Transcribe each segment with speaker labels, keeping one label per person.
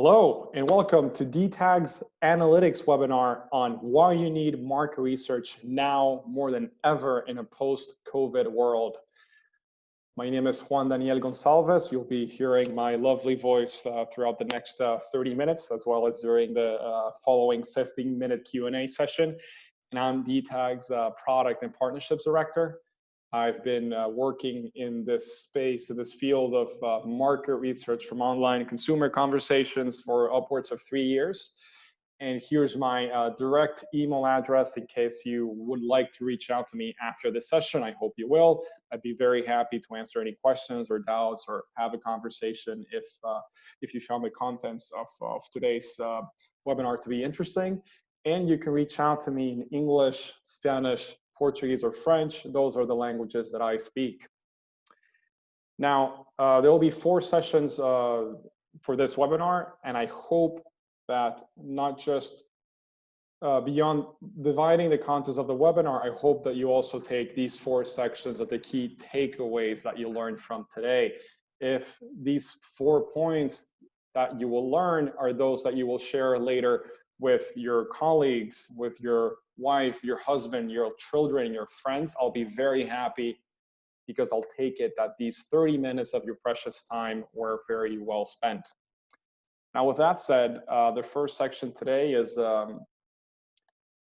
Speaker 1: Hello, and welcome to DTAG's Analytics webinar on why you need market research now more than ever in a post-COVID world. My name is Juan Daniel Gonsalves. You'll be hearing my lovely voice throughout the next 30 minutes, as well as during the following 15-minute Q&A session. And I'm DTAG's Product and Partnerships Director. I've been working in this space, in this field of market research from online consumer conversations for upwards of 3 years. And here's my direct email address in case you would like to reach out to me after this session. I hope you will. I'd be very happy to answer any questions or doubts or have a conversation if you found the contents of today's webinar to be interesting. And you can reach out to me in English, Spanish, Portuguese, or French. Those are the languages that I speak. Now, there will be 4 sessions for this webinar, and I hope that not just beyond dividing the contents of the webinar, I hope that you also take these 4 sections of the key takeaways that you learned from today. If these 4 points that you will learn are those that you will share later with your colleagues, with your wife, your husband, your children, your friends, I'll be very happy, because I'll take it that these 30 minutes of your precious time were very well spent. Now, with that said, the first section today is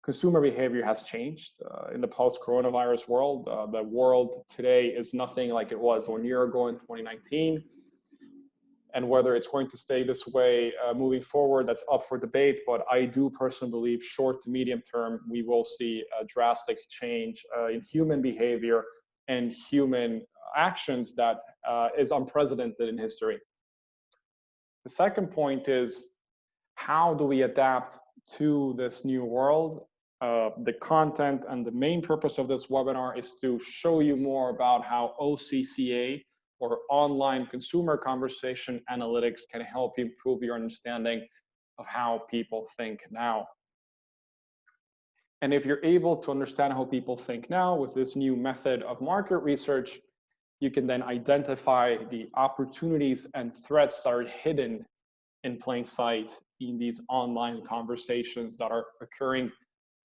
Speaker 1: consumer behavior has changed in the post-coronavirus world. The world today is nothing like it was 1 year ago in 2019. And whether it's going to stay this way moving forward, that's up for debate. But I do personally believe short to medium term, we will see a drastic change in human behavior and human actions that is unprecedented in history. The second point is, how do we adapt to this new world? The content and the main purpose of this webinar is to show you more about how OCCA, or online consumer conversation analytics, can help you improve your understanding of how people think now. And if you're able to understand how people think now with this new method of market research, you can then identify the opportunities and threats that are hidden in plain sight in these online conversations that are occurring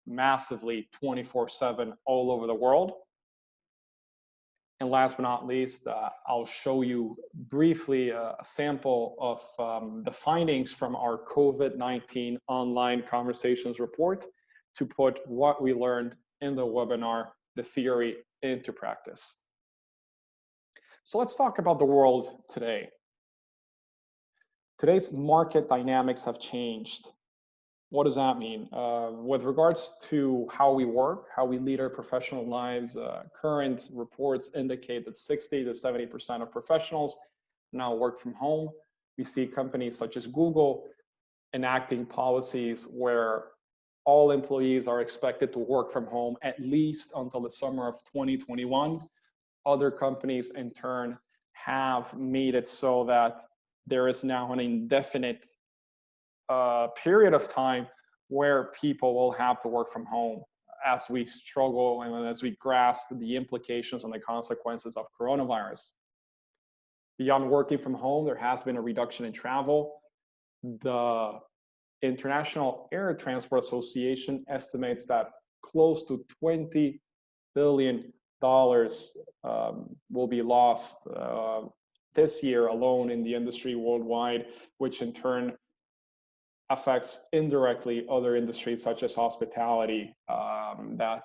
Speaker 1: massively 24/7 all over the world. And last but not least, I'll show you briefly a sample of the findings from our COVID-19 online conversations report to put what we learned in the webinar, the theory, into practice. So let's talk about the world today. Today's market dynamics have changed. What does that mean? With regards to how we work, how we lead our professional lives, current reports indicate that 60 to 70% of professionals now work from home. We see companies such as Google enacting policies where all employees are expected to work from home at least until the summer of 2021. Other companies, in turn, have made it so that there is now an indefinite period of time where people will have to work from home as we struggle and as we grasp the implications and the consequences of coronavirus. Beyond working from home, there has been a reduction in travel. The International Air Transport Association estimates that close to $20 billion will be lost this year alone in the industry worldwide, which in turn affects indirectly other industries such as hospitality that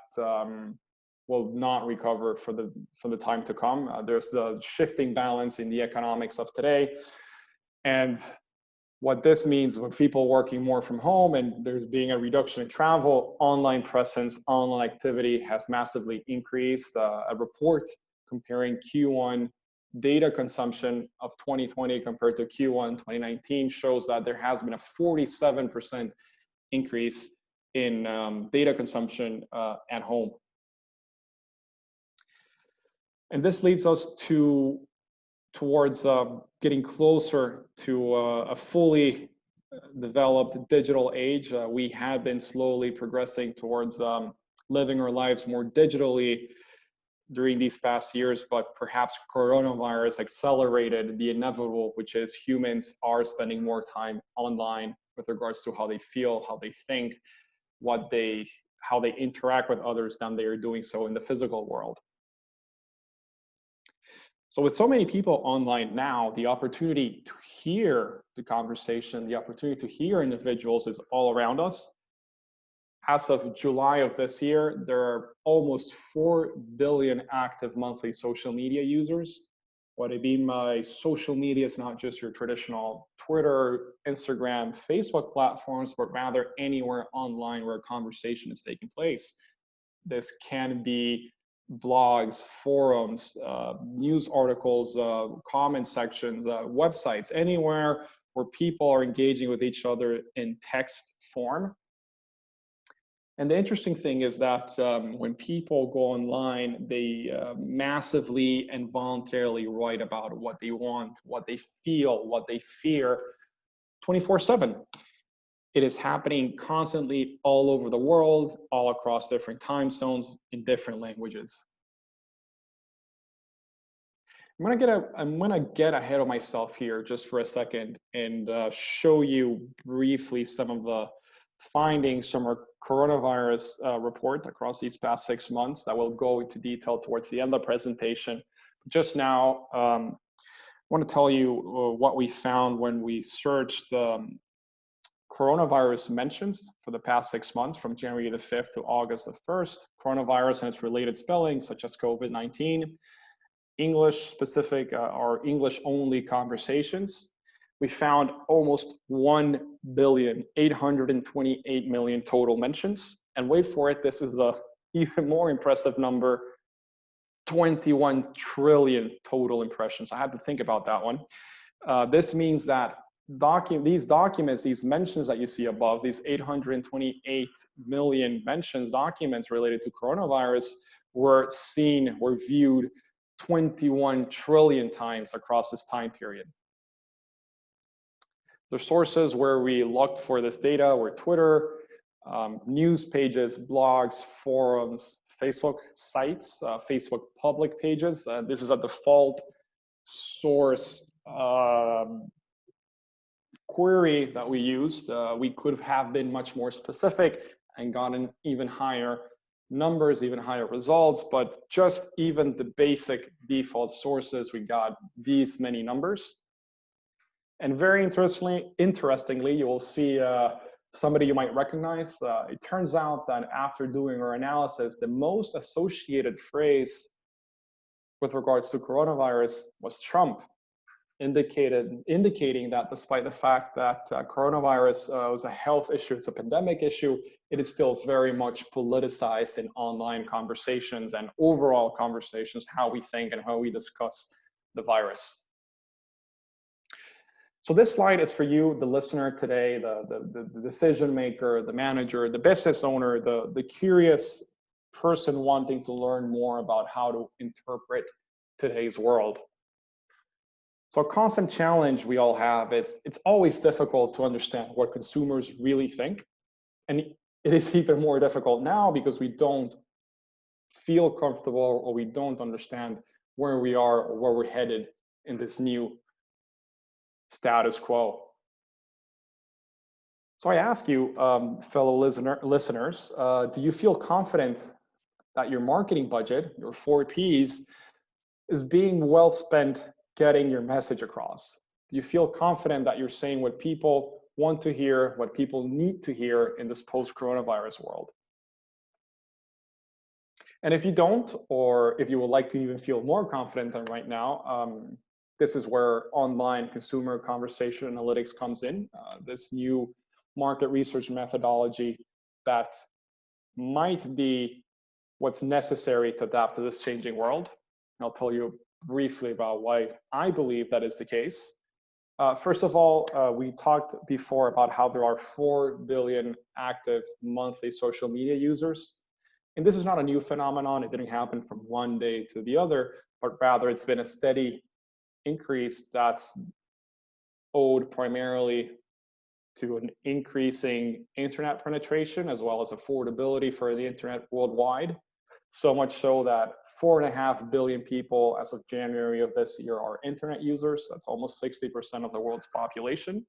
Speaker 1: will not recover for the time to come. There's a shifting balance in the economics of today. And what this means, with people working more from home and there's being a reduction in travel, online presence, online activity has massively increased. A report comparing Q1 data consumption of 2020 compared to Q1 2019 shows that there has been a 47% increase in data consumption at home. And this leads us towards getting closer to a fully developed digital age. We have been slowly progressing towards living our lives more digitally. during these past years, but perhaps coronavirus accelerated the inevitable, which is humans are spending more time online with regards to how they feel, how they think, how they interact with others than they are doing so in the physical world. So with so many people online now, the opportunity to hear the conversation, the opportunity to hear individuals is all around us. As of July of this year, there are almost 4 billion active monthly social media users. What I mean by social media is not just your traditional Twitter, Instagram, Facebook platforms, but rather anywhere online where a conversation is taking place. This can be blogs, forums, news articles, comment sections, websites, anywhere where people are engaging with each other in text form. And the interesting thing is that when people go online, they massively and voluntarily write about what they want, what they feel, what they fear 24/7. It is happening constantly all over the world, all across different time zones in different languages. I'm gonna get ahead of myself here just for a second and show you briefly some of the findings from our coronavirus report across these past 6 months that will go into detail towards the end of the presentation. Just now, I want to tell you what we found when we searched coronavirus mentions for the past 6 months from January the 5th to August the 1st, coronavirus and its related spellings such as COVID-19, English specific or English only conversations. We found almost 1,828,000,000 total mentions. And wait for it, this is the even more impressive number, 21 trillion total impressions. I had to think about that one. This means that these documents, these mentions that you see above, these 828 million mentions, documents related to coronavirus were seen, were viewed 21 trillion times across this time period. The sources where we looked for this data were Twitter, news pages, blogs, forums, Facebook sites, Facebook public pages. This is a default source query that we used. We could have been much more specific and gotten even higher numbers, even higher results, but just even the basic default sources, we got these many numbers. And very interestingly, you will see somebody you might recognize. It turns out that after doing our analysis, the most associated phrase with regards to coronavirus was Trump, indicating that despite the fact that coronavirus was a health issue, it's a pandemic issue, it is still very much politicized in online conversations and overall conversations, how we think and how we discuss the virus. So this slide is for you, the listener today, the decision maker, the manager, the business owner, the curious person wanting to learn more about how to interpret today's world. So a constant challenge we all have is it's always difficult to understand what consumers really think. And it is even more difficult now because we don't feel comfortable or we don't understand where we are or where we're headed in this new status quo. So I ask you, fellow listeners, do you feel confident that your marketing budget, your 4Ps, is being well spent getting your message across? Do you feel confident that you're saying what people want to hear, what people need to hear in this post-coronavirus world? And if you don't, or if you would like to even feel more confident than right now, this is where online consumer conversation analytics comes in, this new market research methodology that might be what's necessary to adapt to this changing world. I'll tell you briefly about why I believe that is the case. First of all, we talked before about how there are 4 billion active monthly social media users. And this is not a new phenomenon. It didn't happen from one day to the other, but rather it's been a steady increase that's owed primarily to an increasing internet penetration as well as affordability for the internet worldwide. So much so that 4.5 billion people as of January of this year are internet users. That's almost 60% of the world's population.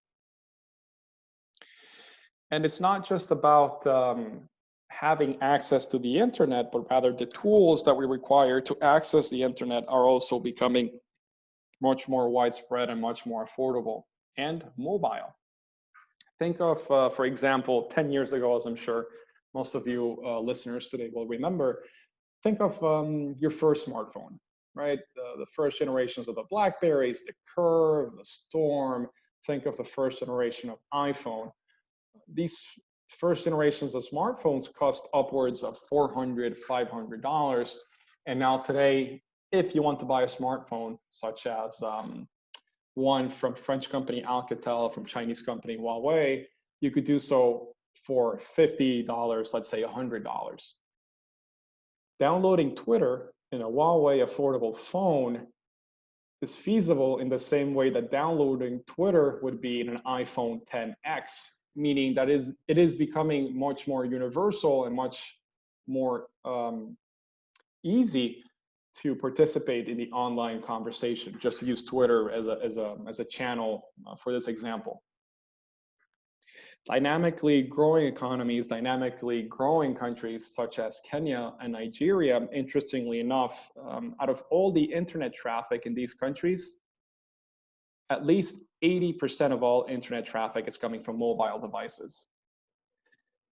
Speaker 1: And it's not just about having access to the internet, but rather the tools that we require to access the internet are also becoming much more widespread and much more affordable and mobile. Think of, for example, 10 years ago, as I'm sure most of you listeners today will remember, think of your first smartphone, right? The first generations of the Blackberries, the Curve, the Storm. Think of the first generation of iPhone. These first generations of smartphones cost upwards of $400, $500. And now today, if you want to buy a smartphone, such as one from French company Alcatel, from Chinese company Huawei, you could do so for $50, let's say $100. Downloading Twitter in a Huawei affordable phone is feasible in the same way that downloading Twitter would be in an iPhone XS, meaning that it is becoming much more universal and much more easy to participate in the online conversation, just to use Twitter as a channel for this example. Dynamically growing economies, dynamically growing countries such as Kenya and Nigeria, interestingly enough, out of all the internet traffic in these countries, at least 80% of all internet traffic is coming from mobile devices.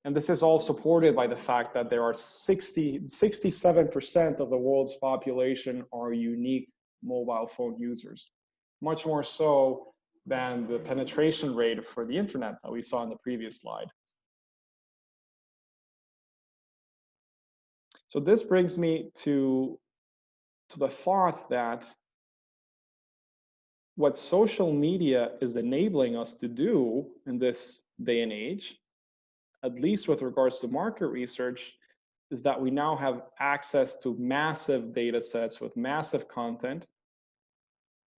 Speaker 1: And this is all supported by the fact that there are 67% of the world's population are unique mobile phone users, much more so than the penetration rate for the internet that we saw in the previous slide. So this brings me to the thought that what social media is enabling us to do in this day and age, at least with regards to market research, is that we now have access to massive data sets with massive content,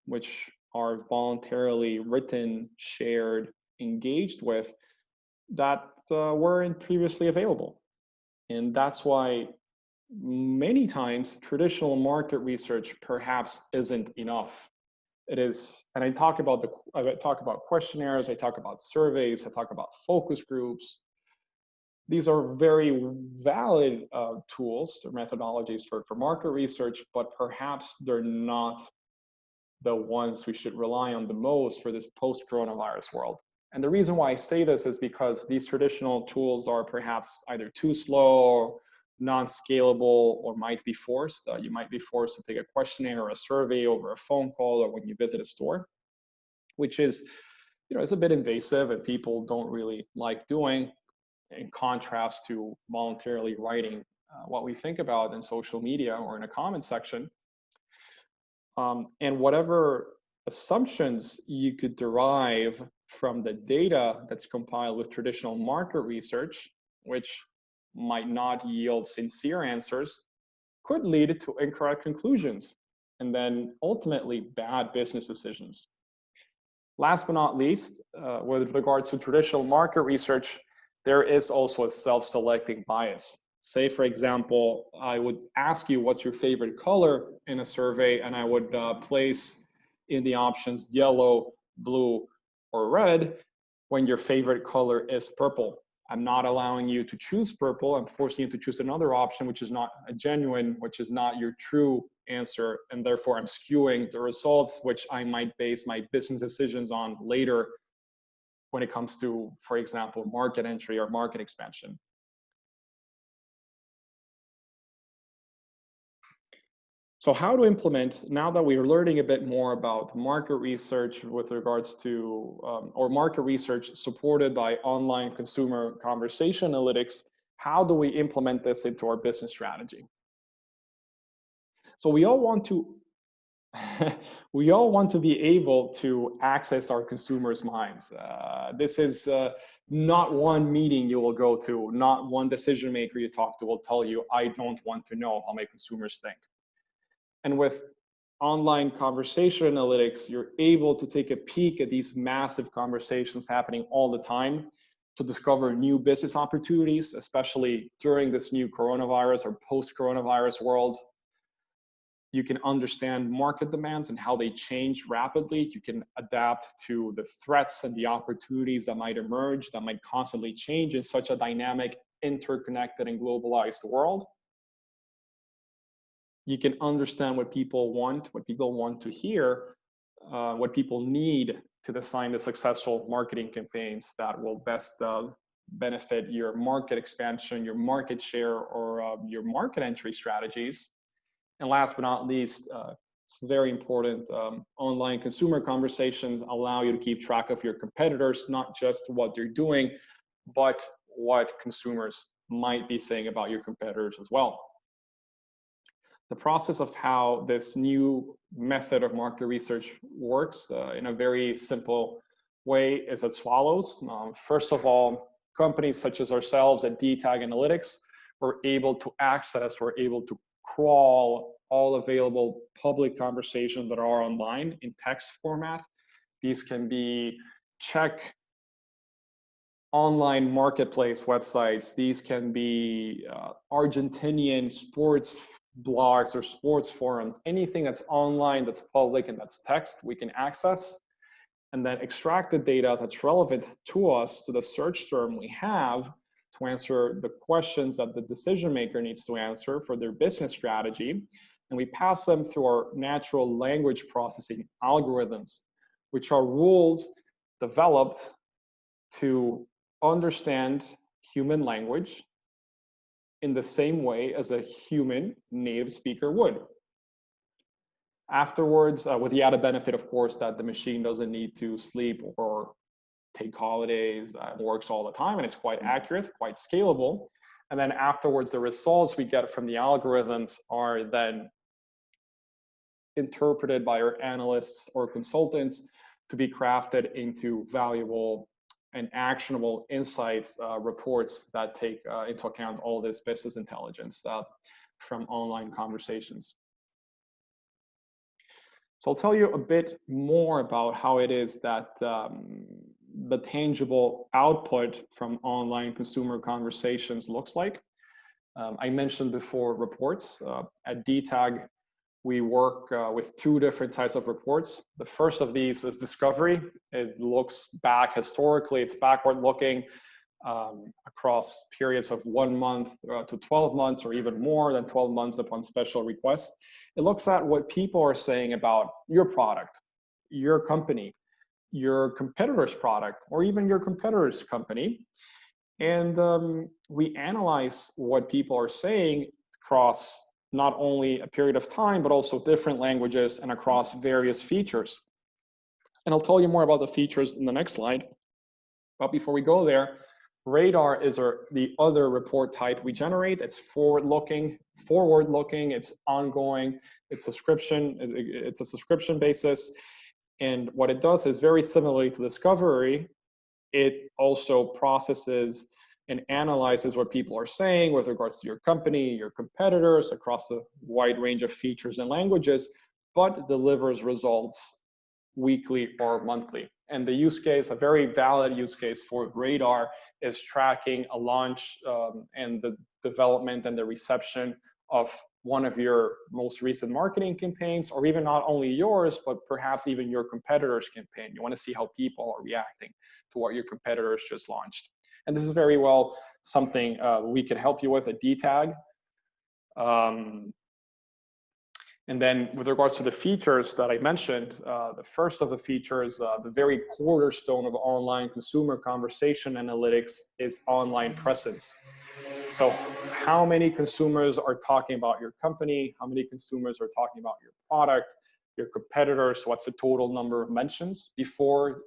Speaker 1: which are voluntarily written, shared, engaged with, that weren't previously available. And that's why many times traditional market research perhaps isn't enough. It is, and I talk about questionnaires, I talk about surveys, I talk about focus groups. These are very valid tools or methodologies for market research, but perhaps they're not the ones we should rely on the most for this post-coronavirus world. And the reason why I say this is because these traditional tools are perhaps either too slow, non-scalable, or might be forced. You might be forced to take a questionnaire or a survey over a phone call or when you visit a store, which is, it's a bit invasive and people don't really like doing, in contrast to voluntarily writing what we think about in social media or in a comment section. And whatever assumptions you could derive from the data that's compiled with traditional market research, which might not yield sincere answers, could lead to incorrect conclusions and then ultimately bad business decisions. Last but not least, with regards to traditional market research, there is also a self-selecting bias. Say, for example, I would ask you what's your favorite color in a survey, and I would place in the options yellow, blue, or red when your favorite color is purple. I'm not allowing you to choose purple. I'm forcing you to choose another option, which is not a genuine, which is not your true answer. And therefore, I'm skewing the results, which I might base my business decisions on later when it comes to, for example, market entry or market expansion. So how to implement, now that we are learning a bit more about market research with regards to, or market research supported by online consumer conversation analytics, how do we implement this into our business strategy? So we all want to be able to access our consumers' minds. This is not one meeting you will go to, not one decision maker you talk to will tell you, I don't want to know how my consumers think. And with online conversation analytics, you're able to take a peek at these massive conversations happening all the time to discover new business opportunities, especially during this new coronavirus or post-coronavirus world. You can understand market demands and how they change rapidly. You can adapt to the threats and the opportunities that might emerge, that might constantly change in such a dynamic, interconnected, and globalized world. You can understand what people want to hear, what people need to design the successful marketing campaigns that will best benefit your market expansion, your market share, or your market entry strategies. And last but not least, it's very important, online consumer conversations allow you to keep track of your competitors, not just what they're doing, but what consumers might be saying about your competitors as well. The process of how this new method of market research works in a very simple way is as follows. First of all, companies such as ourselves at DTAG Analytics were able to access, we're able to crawl all available public conversations that are online in text format. These can be Czech online marketplace websites. These can be Argentinian sports blogs or sports forums. Anything that's online, that's public, and that's text, we can access and then extract the data that's relevant to us, to the search term we have, to answer the questions that the decision maker needs to answer for their business strategy. And we pass them through our natural language processing algorithms, which are rules developed to understand human language in the same way as a human native speaker would. Afterwards, with the added benefit, of course, that the machine doesn't need to sleep or take holidays, it works all the time, and it's quite accurate, quite scalable. And then afterwards, the results we get from the algorithms are then interpreted by our analysts or consultants to be crafted into valuable and actionable insights, reports that take into account all this business intelligence from online conversations. So I'll tell you a bit more about how it is that the tangible output from online consumer conversations looks like. I mentioned before reports. At DTAG, we work with two different types of reports. The first of these is discovery. It looks back historically, it's backward looking across periods of 1 month to 12 months or even more than 12 months upon special request. It looks at what people are saying about your product, your company, your competitor's product, or even your competitor's company. And we analyze what people are saying across not only a period of time, but also different languages and across various features. And I'll tell you more about the features in the next slide. But before we go there, Radar is the other report type we generate. It's forward-looking, it's ongoing, it's a subscription basis. And what it does is very similarly to Discovery, it also processes and analyzes what people are saying with regards to your company, your competitors across the wide range of features and languages, but delivers results weekly or monthly. And the use case, a very valid use case for Radar, is tracking a launch and the development and the reception of one of your most recent marketing campaigns, or even not only yours, but perhaps even your competitor's campaign. You want to see how people are reacting to what your competitors just launched. And this is very well something we could help you with at DTAG. And then with regards to the features that I mentioned, the first of the features, the very cornerstone of online consumer conversation analytics is online presence. So how many consumers are talking about your company? How many consumers are talking about your product, your competitors? What's the total number of mentions? Before,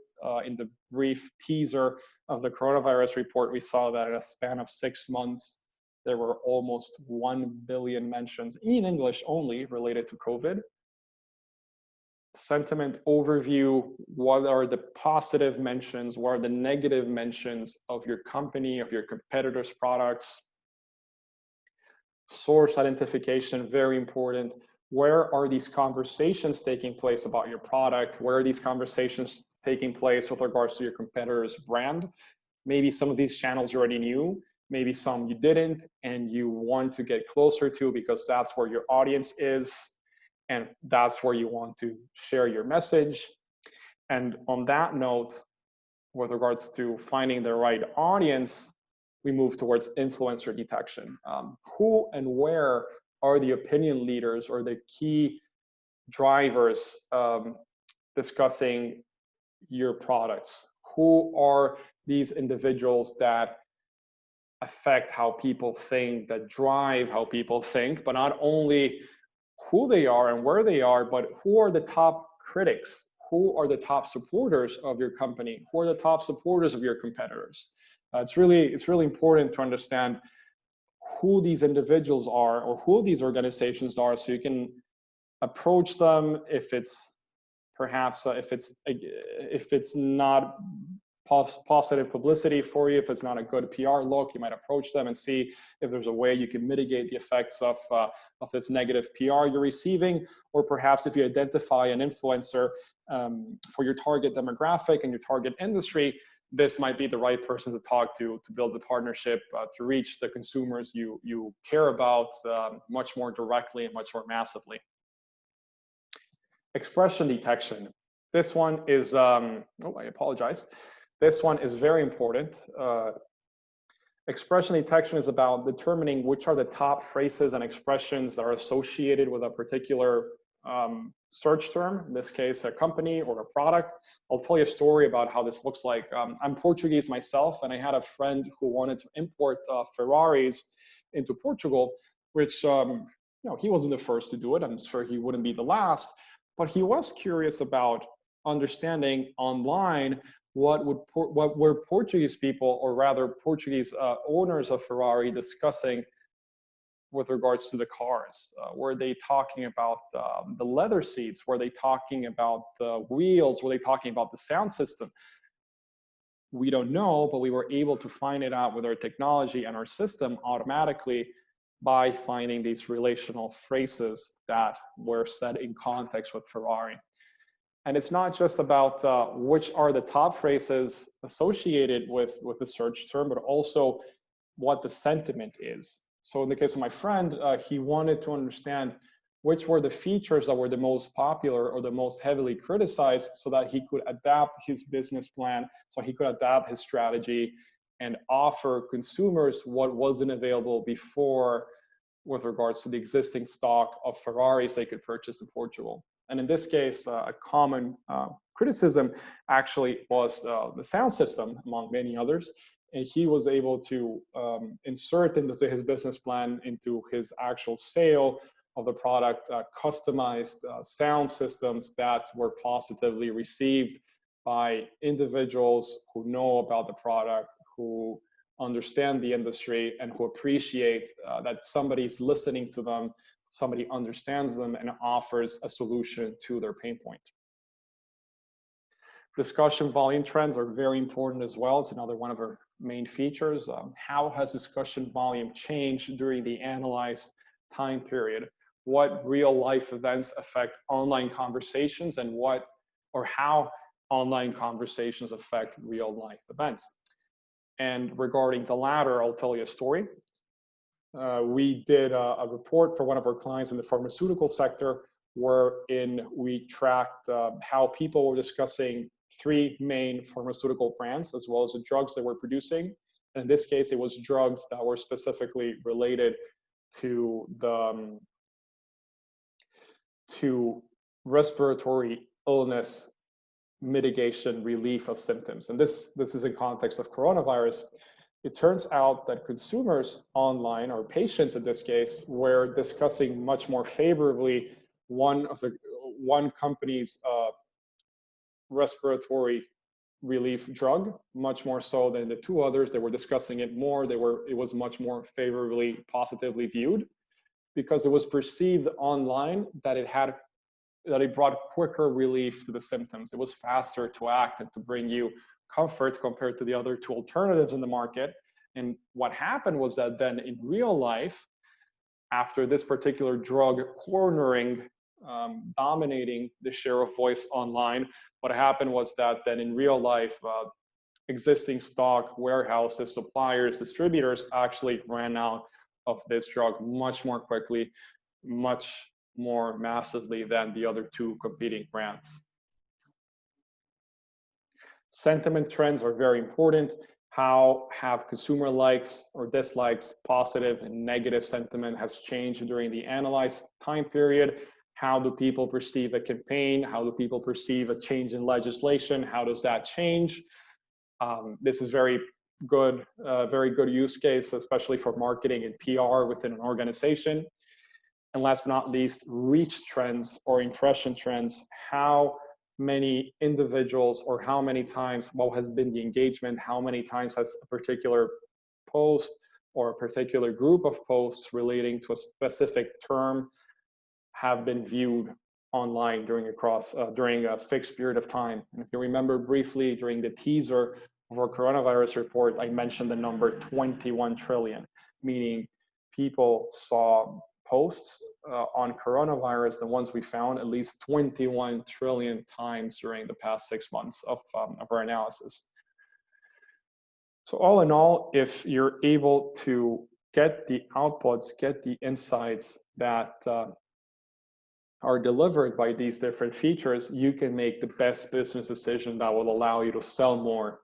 Speaker 1: in the brief teaser of the coronavirus report, we saw that in a span of 6 months, there were almost 1 billion mentions in English only related to COVID. Sentiment overview, what are the positive mentions, what are the negative mentions of your company, of your competitors' products. Source identification, very important. Where are these conversations taking place about your product? Where are these conversations taking place with regards to your competitor's brand? Maybe some of these channels you already knew, maybe some you didn't, and you want to get closer to because that's where your audience is, and that's where you want to share your message. And on that note, with regards to finding the right audience, we move towards influencer detection. Who and where are the opinion leaders or the key drivers discussing your products? Who are these individuals that affect how people think, that drive how people think, but not only who they are and where they are, but who are the top critics? Who are the top supporters of your company? Who are the top supporters of your competitors? It's really important to understand who these individuals are or who these organizations are, so you can approach them if it's perhaps if it's not positive publicity for you, if it's not a good PR look, you might approach them and see if there's a way you can mitigate the effects of this negative PR you're receiving, or perhaps if you identify an influencer for your target demographic and your target industry, this might be the right person to talk to build a partnership to reach the consumers you care about much more directly and much more massively. Expression detection. This one is, I apologize. This one is very important. Expression detection is about determining which are the top phrases and expressions that are associated with a particular search term, in this case, a company or a product. I'll tell you a story about how this looks like. I'm Portuguese myself, and I had a friend who wanted to import Ferraris into Portugal, which he wasn't the first to do it. I'm sure he wouldn't be the last, but he was curious about understanding online what were Portuguese people, or rather Portuguese owners of Ferrari, discussing with regards to the cars. Were they talking about the leather seats? Were they talking about the wheels? Were they talking about the sound system? We don't know, but we were able to find it out with our technology and our system automatically by finding these relational phrases that were said in context with Ferrari. And it's not just about which are the top phrases associated with the search term, but also what the sentiment is. So in the case of my friend, he wanted to understand which were the features that were the most popular or the most heavily criticized, so that he could adapt his business plan, so he could adapt his strategy and offer consumers what wasn't available before with regards to the existing stock of Ferraris they could purchase in Portugal. And in this case, a common criticism actually was the sound system, among many others. And he was able to insert into his business plan, into his actual sale of the product, customized sound systems that were positively received by individuals who know about the product, who understand the industry, and who appreciate that somebody's listening to them, somebody understands them and offers a solution to their pain point. Discussion volume trends are very important as well. It's another one of our main features. How has discussion volume changed during the analyzed time period? What real life events affect online conversations, and how online conversations affect real life events? And regarding the latter, I'll tell you a story. We did a report for one of our clients in the pharmaceutical sector, wherein we tracked how people were discussing 3 main pharmaceutical brands, as well as the drugs that we're producing. And in this case, it was drugs that were specifically related to to respiratory illness mitigation, relief of symptoms. And this is in context of coronavirus. It turns out that consumers online, or patients in this case, were discussing much more favorably one company's respiratory relief drug, much more so than the 2 others. They were discussing it more. It was much more favorably, positively viewed, because it was perceived online that it brought quicker relief to the symptoms. It was faster to act and to bring you comfort compared to the other 2 alternatives in the market. And what happened was that then in real life, after this particular drug cornering, dominating the share of voice online, what happened was that then in real life, existing stock, warehouses, suppliers, distributors actually ran out of this drug much more quickly, much more massively than the other two competing brands. Sentiment trends are very important. How have consumer likes or dislikes, positive and negative sentiment has changed during the analyzed time period? How do people perceive a campaign? How do people perceive a change in legislation? How does that change? This is very good use case, especially for marketing and PR within an organization. And last but not least, reach trends or impression trends. How many individuals or how many times, what has been the engagement, how many times has a particular post or a particular group of posts relating to a specific term have been viewed online during a fixed period of time. And if you remember briefly during the teaser of our coronavirus report, I mentioned the number 21 trillion, meaning people saw posts on coronavirus, the ones we found, at least 21 trillion times during the past 6 months of our analysis. So all in all, if you're able to get the outputs, get the insights that are delivered by these different features, you can make the best business decision that will allow you to sell more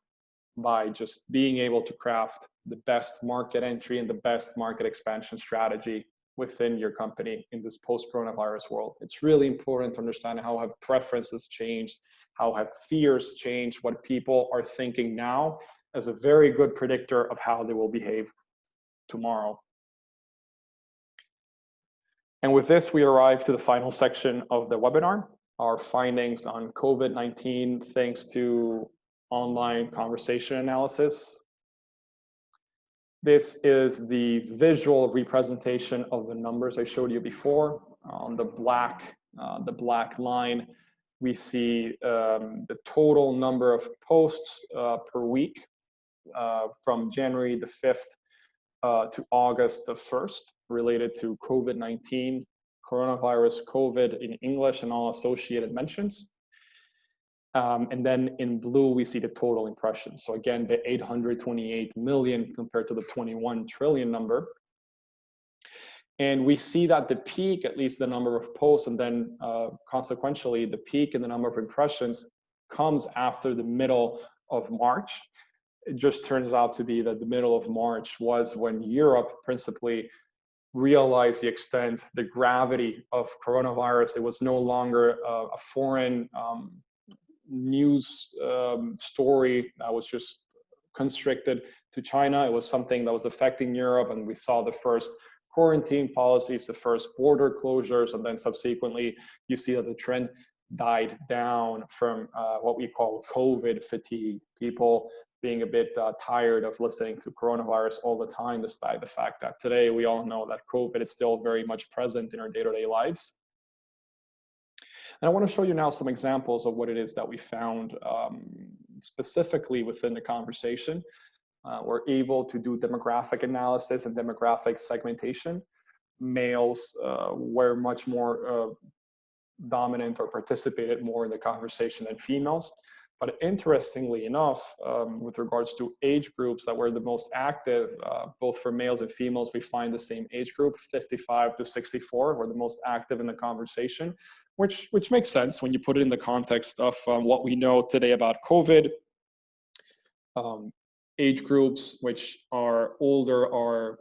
Speaker 1: by just being able to craft the best market entry and the best market expansion strategy within your company in this post-coronavirus world. It's really important to understand how have preferences changed, how have fears changed, what people are thinking now as a very good predictor of how they will behave tomorrow. And with this, we arrive to the final section of the webinar, our findings on COVID-19 thanks to online conversation analysis. This is the visual representation of the numbers I showed you before. On the black line, we see the total number of posts per week from January the 5th to August the 1st related to COVID-19, coronavirus, COVID in English and all associated mentions. And then in blue, we see the total impressions. So again, the 828 million compared to the 21 trillion number. And we see that the peak, at least the number of posts, and then consequentially, the peak in the number of impressions comes after the middle of March. It just turns out to be that the middle of March was when Europe principally realized the extent, the gravity of coronavirus. It was no longer a foreign news story that was just constricted to China. It was something that was affecting Europe, and we saw the first quarantine policies, the first border closures, and then subsequently you see that the trend died down from what we call COVID fatigue, people being a bit tired of listening to coronavirus all the time, despite the fact that today we all know that COVID is still very much present in our day-to-day lives. And I want to show you now some examples of what it is that we found specifically within the conversation. We're able to do demographic analysis and demographic segmentation. Males were much more dominant or participated more in the conversation than females. But interestingly enough, with regards to age groups that were the most active, both for males and females, we find the same age group, 55 to 64, were the most active in the conversation, which makes sense when you put it in the context of what we know today about COVID. Age groups which are older are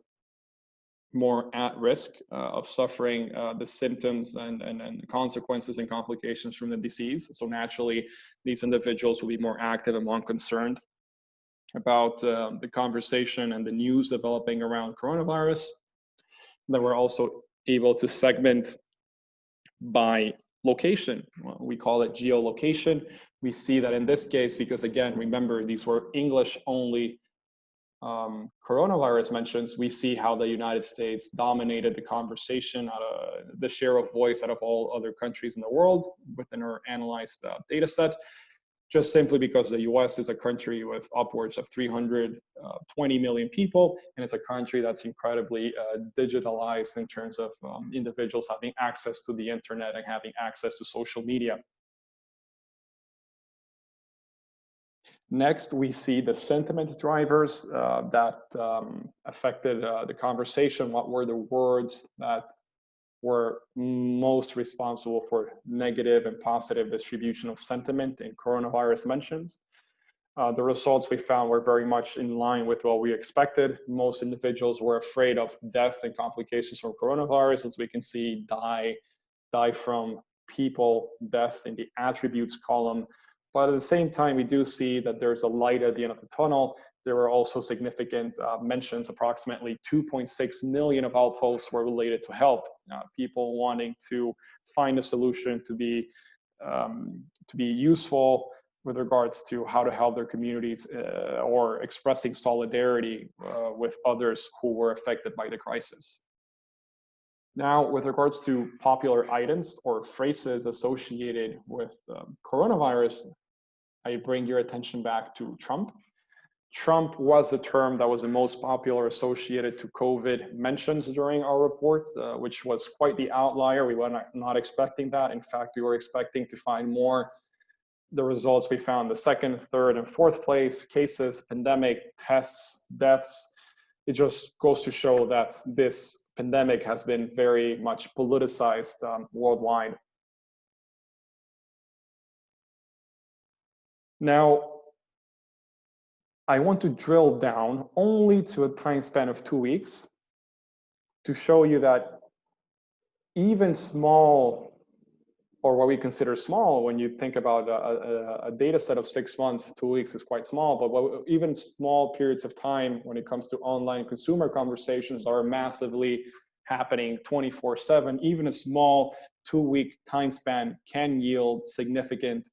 Speaker 1: more at risk of suffering the symptoms and consequences and complications from the disease. So naturally, these individuals will be more active and more concerned about the conversation and the news developing around coronavirus. Then we're also able to segment by location. Well, we call it geolocation. We see that in this case, because again, remember, these were English only coronavirus mentions, we see how the United States dominated the conversation, the share of voice out of all other countries in the world within our analyzed data set, just simply because the US is a country with upwards of 320 million people, and it's a country that's incredibly digitalized in terms of individuals having access to the internet and having access to social media. Next, we see the sentiment drivers that affected the conversation. What were the words that were most responsible for negative and positive distribution of sentiment in coronavirus mentions? The results we found were very much in line with what we expected. Most individuals were afraid of death and complications from coronavirus. As we can see, die from people, death in the attributes column. But at the same time, we do see that there's a light at the end of the tunnel. There were also significant mentions. Approximately 2.6 million of all posts were related to health. People wanting to find a solution to be useful with regards to how to help their communities or expressing solidarity with others who were affected by the crisis. Now, with regards to popular items or phrases associated with coronavirus, I bring your attention back to Trump. Trump was the term that was the most popular associated to COVID mentions during our report, which was quite the outlier. We were not expecting that. In fact, we were expecting to find more. The results we found, the second, third, and fourth place, cases, pandemic, tests, deaths. It just goes to show that this pandemic has been very much politicized worldwide. Now, I want to drill down only to a time span of 2 weeks to show you that even small, or what we consider small when you think about a data set of 6 months, 2 weeks is quite small, but even small periods of time when it comes to online consumer conversations are massively happening 24/7. Even a small 2-week time span can yield significant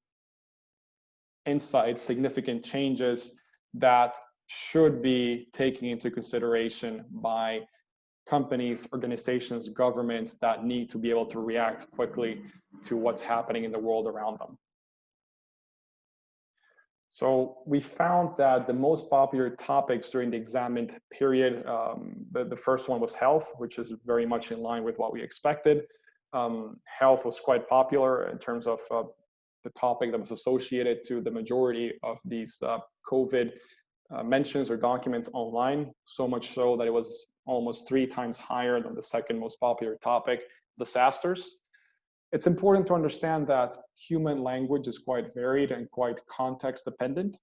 Speaker 1: insights, significant changes that should be taken into consideration by companies, organizations, governments that need to be able to react quickly to what's happening in the world around them. So we found that the most popular topics during the examined period, the first one was health, which is very much in line with what we expected. Health was quite popular in terms of the topic that was associated to the majority of these COVID mentions or documents online, so much so that it was almost 3 times higher than the second most popular topic, disasters. It's important to understand that human language is quite varied and quite context dependent.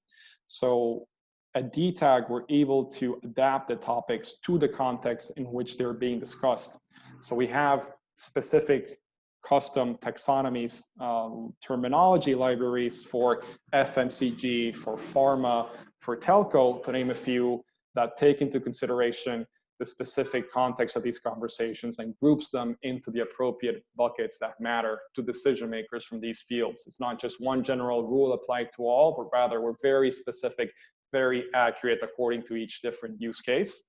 Speaker 1: So at DTAG, we're able to adapt the topics to the context in which they're being discussed. So we have specific custom taxonomies, terminology libraries for FMCG, for pharma, for telco, to name a few, that take into consideration the specific context of these conversations and groups them into the appropriate buckets that matter to decision makers from these fields. It's not just one general rule applied to all, but rather we're very specific, very accurate according to each different use case.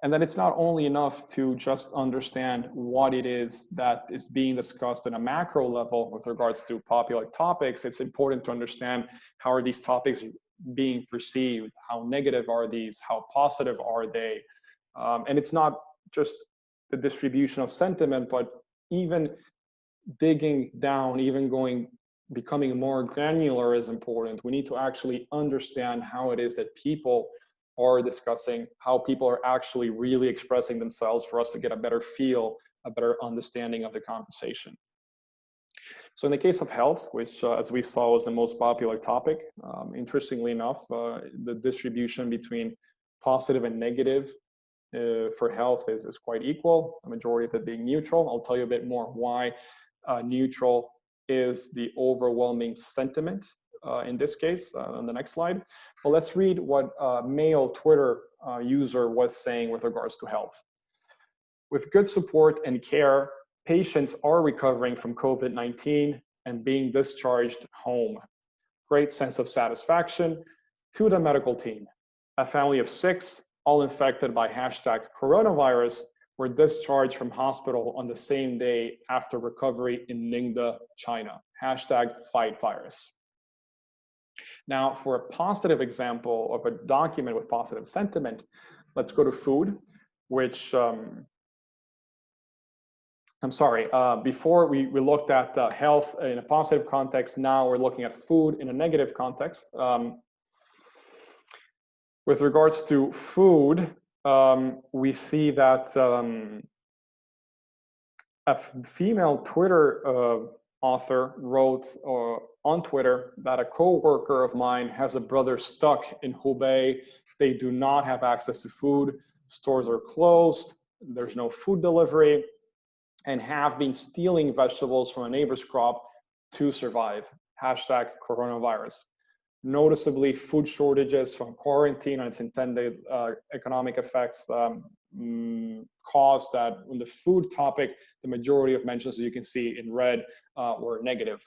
Speaker 1: And then it's not only enough to just understand what it is that is being discussed at a macro level with regards to popular topics. It's important to understand how are these topics being perceived, how negative are these, how positive are they. And it's not just the distribution of sentiment, but even digging down, becoming more granular is important. We need to actually understand how it is that people are discussing, how people are actually really expressing themselves for us to get a better feel, a better understanding of the conversation. So in the case of health, which as we saw was the most popular topic, interestingly enough, the distribution between positive and negative for health is quite equal, a majority of it being neutral. I'll tell you a bit more why neutral is the overwhelming sentiment in this case on the next slide. Well, let's read what Mayo Twitter user was saying with regards to health. With good support and care, patients are recovering from COVID-19 and being discharged home. Great sense of satisfaction to the medical team. A family of 6, all infected by #coronavirus, were discharged from hospital on the same day after recovery in Ningde, China. #FightVirus. Now, for a positive example of a document with positive sentiment, let's go to food, which I'm sorry, before we looked at health in a positive context. Now we're looking at food in a negative context. With regards to food, we see that a female Twitter author wrote on Twitter that a co-worker of mine has a brother stuck in Hubei. They do not have access to food. Stores are closed. There's no food delivery, and have been stealing vegetables from a neighbor's crop to survive. Hashtag coronavirus. Noticeably, food shortages from quarantine and its intended economic effects caused that on the food topic, the majority of mentions, as you can see in red, were negative.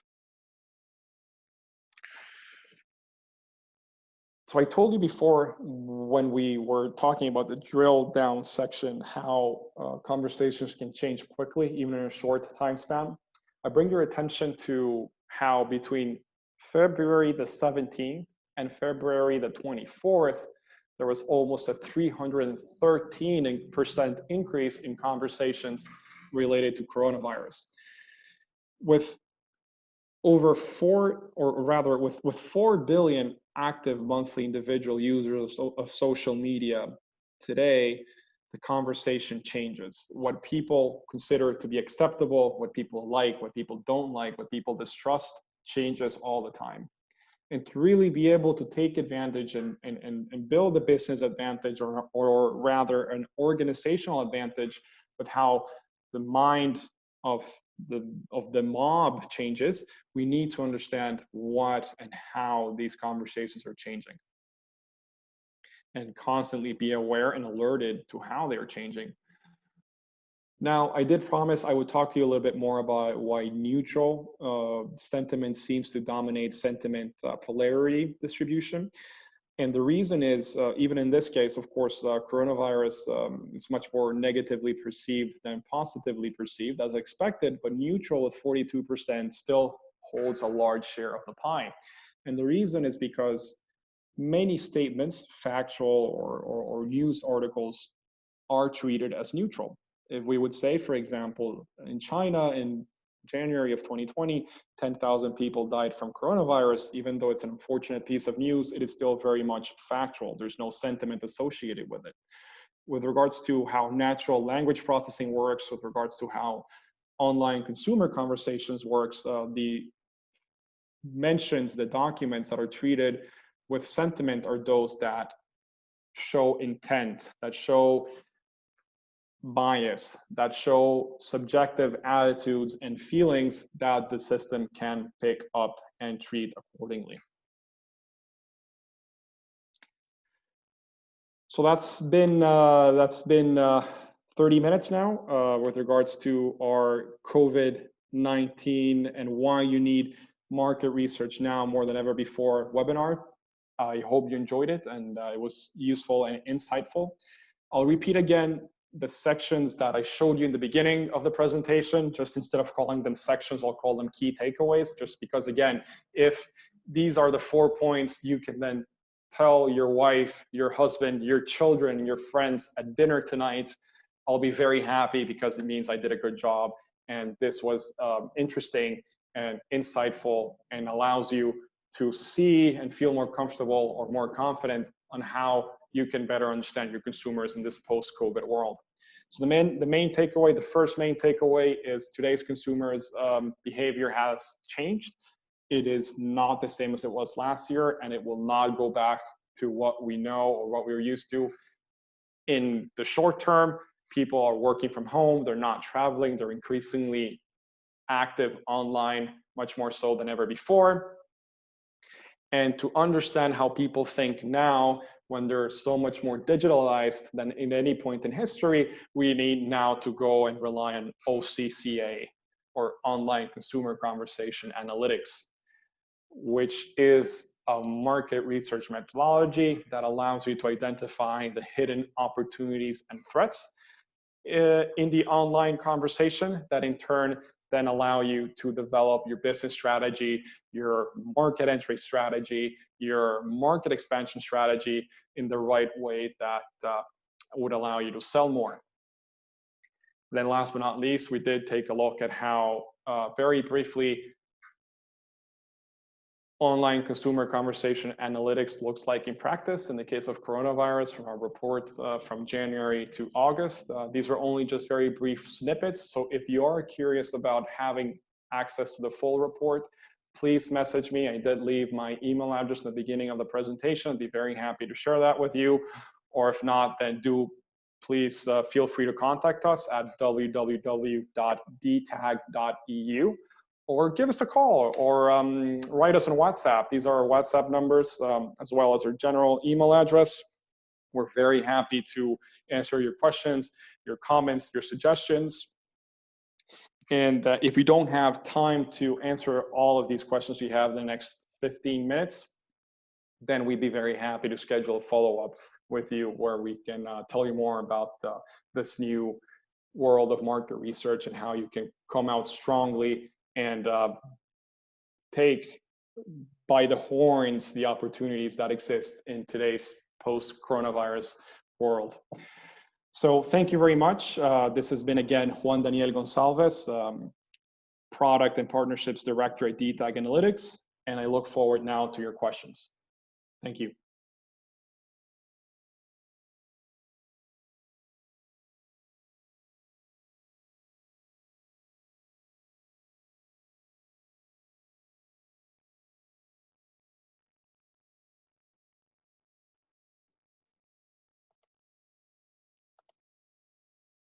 Speaker 1: So I told you before when we were talking about the drill down section, how conversations can change quickly, even in a short time span. I bring your attention to how between February the 17th and February the 24th, there was almost a 313% increase in conversations related to coronavirus. With over with 4 billion active monthly individual users of social media today, the conversation changes. What people consider to be acceptable, what people like, what people don't like, what people distrust, changes all the time. And to really be able to take advantage and build a business advantage, or rather an organizational advantage, with how the mind of the mob changes, we need to understand what and how these conversations are changing, and constantly be aware and alerted to how they are changing. Now, I did promise I would talk to you a little bit more about why neutral sentiment seems to dominate sentiment polarity distribution. And the reason is, even in this case, of course, coronavirus is much more negatively perceived than positively perceived, as expected, but neutral with 42% still holds a large share of the pie. And the reason is because many statements, factual or news articles, are treated as neutral. If we would say, for example, in China in January of 2020, 10,000 people died from coronavirus, even though it's an unfortunate piece of news, it is still very much factual. There's no sentiment associated with it. With regards to how natural language processing works, with regards to how online consumer conversations works, the mentions, the documents that are treated with sentiment are those that show intent, that show bias, that show subjective attitudes and feelings that the system can pick up and treat accordingly. So that's been 30 minutes now with regards to our COVID-19 and why you need market research now more than ever before webinar. I hope you enjoyed it and it was useful and insightful. I'll repeat again the sections that I showed you in the beginning of the presentation. Just instead of calling them sections, I'll call them key takeaways, just because, again, if these are the 4 points, you can then tell your wife, your husband, your children, your friends at dinner tonight, I'll be very happy because it means I did a good job and this was interesting and insightful, and allows you to see and feel more comfortable or more confident on how you can better understand your consumers in this post-COVID world. So the main takeaway, the first main takeaway, is today's consumers' behavior has changed. It is not the same as it was last year, and it will not go back to what we know or what we were used to. In the short term, people are working from home, they're not traveling, they're increasingly active online, much more so than ever before. And to understand how people think now, when they're so much more digitalized than in any point in history, we need now to go and rely on OCCA, or online consumer conversation analytics, which is a market research methodology that allows you to identify the hidden opportunities and threats in the online conversation, that in turn then allow you to develop your business strategy, your market entry strategy, your market expansion strategy in the right way that would allow you to sell more. Then last but not least, we did take a look at how, very briefly, online consumer conversation analytics looks like in practice in the case of coronavirus from our report from January to August. These are only just very brief snippets. So if you are curious about having access to the full report, please message me. I did leave my email address in the beginning of the presentation. I'd be very happy to share that with you. Or if not, then please feel free to contact us at www.dtag.eu. Or give us a call or write us on WhatsApp. These are our WhatsApp numbers, as well as our general email address. We're very happy to answer your questions, your comments, your suggestions. And if we don't have time to answer all of these questions we have in the next 15 minutes, then we'd be very happy to schedule a follow-up with you where we can tell you more about this new world of market research and how you can come out strongly and take by the horns the opportunities that exist in today's post-coronavirus world. So thank you very much. This has been, again, Juan Daniel Gonsalves, Product and Partnerships Director at DTAG Analytics, and I look forward now to your questions. Thank you.